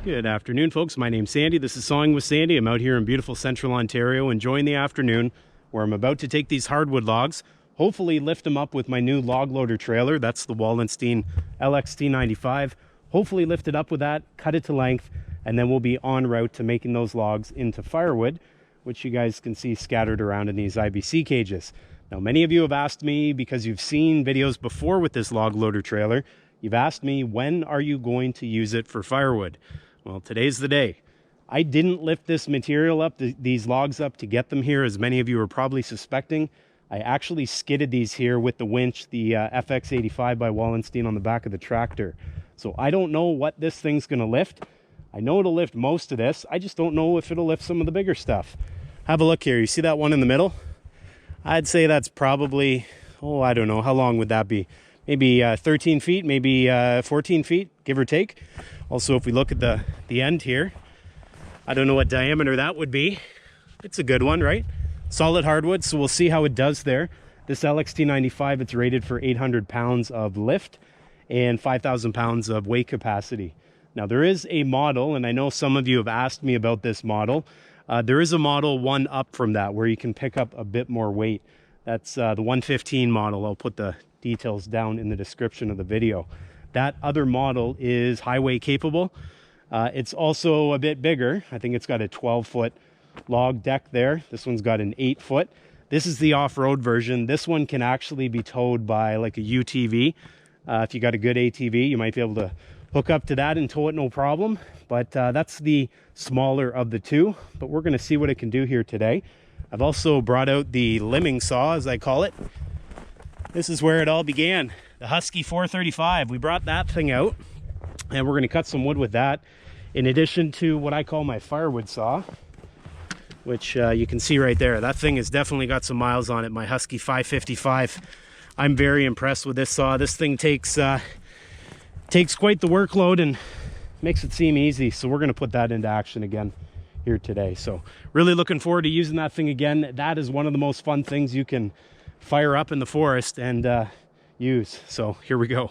Good afternoon, folks. My name's Sandy. This is Sawing with Sandy. I'm out here in beautiful central Ontario enjoying the afternoon, where I'm about to take these hardwood logs, hopefully lift them up with my new log loader trailer. That's the Wallenstein LXT95. Hopefully lift it up with that, cut it to length, and then we'll be en route to making those logs into firewood, which you guys can see scattered around in these IBC cages. Now, many of you have asked me, because you've seen videos before with this log loader trailer, you've asked me, when are you going to use it for firewood? Well, today's the day. I didn't lift this material up, these logs up, to get them here, as many of you are probably suspecting. I actually skidded these here with the winch, the FX85 by Wallenstein on the back of the tractor. So I don't know what this thing's going to lift. I know it'll lift most of this. I just don't know if it'll lift some of the bigger stuff. Have a look here. You see that one in the middle? I'd say that's probably, I don't know. How long would that be? Maybe 13 feet, maybe 14 feet, give or take. Also, if we look at the end here, I don't know what diameter that would be. It's a good one, right? Solid hardwood, so we'll see how it does there. This LXT95, it's rated for 800 pounds of lift and 5,000 pounds of weight capacity. Now, there is a model, and I know some of you have asked me about this model. There is a model one up from that where you can pick up a bit more weight. That's the 115 model. I'll put the details down in the description of the video. That other model is highway capable. It's also a bit bigger. I think it's got a 12-foot log deck there. This one's got an 8-foot. This is the off-road version. This one can actually be towed by like a UTV. If you got a good ATV, you might be able to hook up to that and tow it no problem. But that's the smaller of the two. But we're going to see what it can do here today. I've also brought out the limbing saw, as I call it. This is where it all began. The Husky 435. We brought that thing out, and we're going to cut some wood with that, in addition to what I call my firewood saw, which you can see right there. That thing has definitely got some miles on it, my Husky 555. I'm very impressed with this saw. This thing takes quite the workload and makes it seem easy. So we're going to put that into action again here today. So really looking forward to using that thing again. That is one of the most fun things you can fire up in the forest and use. So here we go.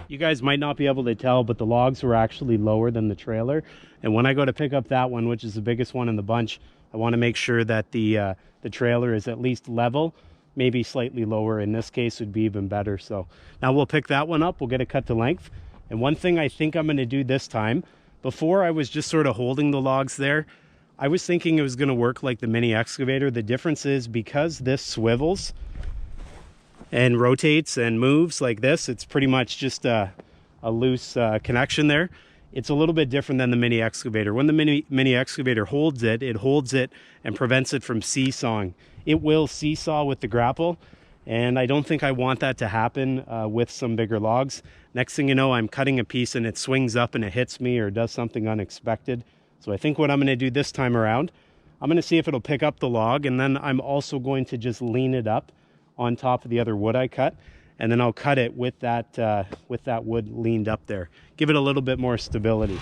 You guys might not be able to tell, but the logs were actually lower than the trailer. And when I go to pick up that one, which is the biggest one in the bunch, I want to make sure that the trailer is at least level, maybe slightly lower. In this case would be even better. So now we'll pick that one up. We'll get it cut to length. And one thing I think I'm going to do this time, before I was just sort of holding the logs there, I was thinking it was going to work like the mini excavator. The difference is because this swivels and rotates and moves like this, it's pretty much just a loose connection there. It's a little bit different than the mini excavator. When the mini excavator holds it and prevents it from seesawing. It will seesaw with the grapple, and I don't think I want that to happen with some bigger logs. Next thing you know, I'm cutting a piece and it swings up and it hits me or does something unexpected. So I think what I'm going to do this time around, I'm going to see if it'll pick up the log, and then I'm also going to just lean it up on top of the other wood I cut, and then I'll cut it with that wood leaned up there. Give it a little bit more stability.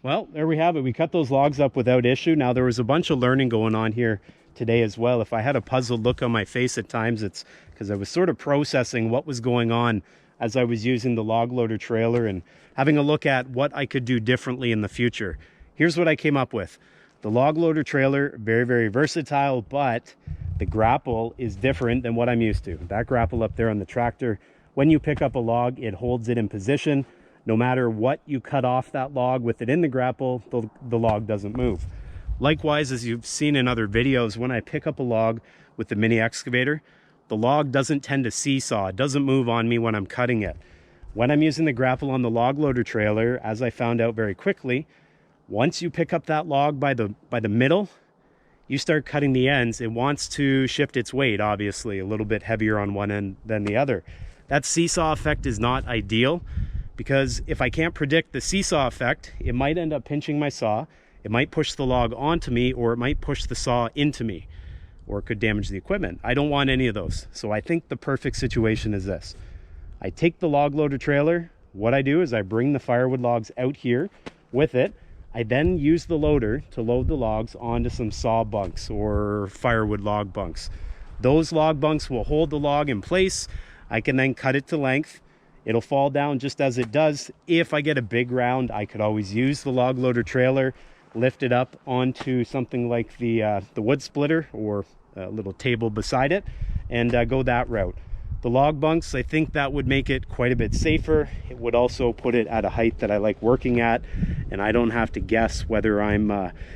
Well, there we have it. We cut those logs up without issue. Now, there was a bunch of learning going on here today as well. If I had a puzzled look on my face at times, it's because I was sort of processing what was going on as I was using the log loader trailer and having a look at what I could do differently in the future. Here's what I came up with. The log loader trailer, very, very versatile, but the grapple is different than what I'm used to. That grapple up there on the tractor, when you pick up a log, it holds it in position. No matter what you cut off that log with it in the grapple, the log doesn't move. Likewise, as you've seen in other videos, when I pick up a log with the mini excavator, the log doesn't tend to seesaw. It doesn't move on me when I'm cutting it. When I'm using the grapple on the log loader trailer, as I found out very quickly, once you pick up that log by the middle, you start cutting the ends. It wants to shift its weight, obviously, a little bit heavier on one end than the other. That seesaw effect is not ideal, because if I can't predict the seesaw effect, it might end up pinching my saw, it might push the log onto me, or it might push the saw into me, or it could damage the equipment. I don't want any of those. So I think the perfect situation is this. I take the log loader trailer, what I do is I bring the firewood logs out here with it. I then use the loader to load the logs onto some saw bunks or firewood log bunks. Those log bunks will hold the log in place. I can then cut it to length. It'll fall down just as it does. If I get a big round, I could always use the log loader trailer, lift it up onto something like the wood splitter or a little table beside it, and go that route. The log bunks, I think that would make it quite a bit safer. It would also put it at a height that I like working at, and I don't have to guess whether I'm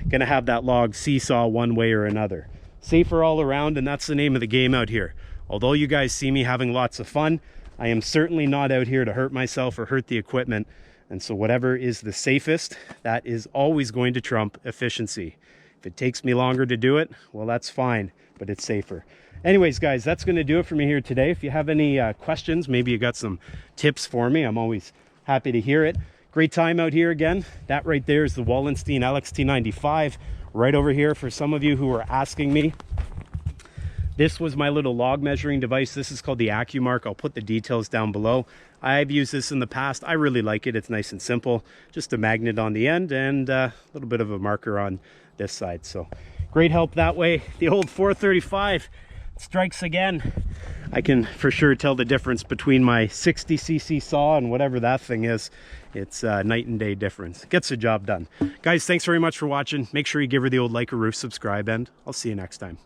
gonna have that log seesaw one way or another. Safer all around, and that's the name of the game out here. Although you guys see me having lots of fun, I am certainly not out here to hurt myself or hurt the equipment. And so whatever is the safest, that is always going to trump efficiency. If it takes me longer to do it, well, that's fine, but it's safer. Anyways, guys, that's going to do it for me here today. If you have any questions, maybe you got some tips for me, I'm always happy to hear it. Great time out here again. That right there is the Wallenstein LXT95. Right over here, for some of you who are asking me, this was my little log measuring device. This is called the AccuMark. I'll put the details down below. I've used this in the past. I really like it. It's nice and simple. Just a magnet on the end and a little bit of a marker on this side. So great help that way. The old 435 strikes again. I can for sure tell the difference between my 60cc saw and whatever that thing is. It's a night and day difference. Gets the job done. Guys, thanks very much for watching. Make sure you give her the old like or roof, subscribe, and I'll see you next time.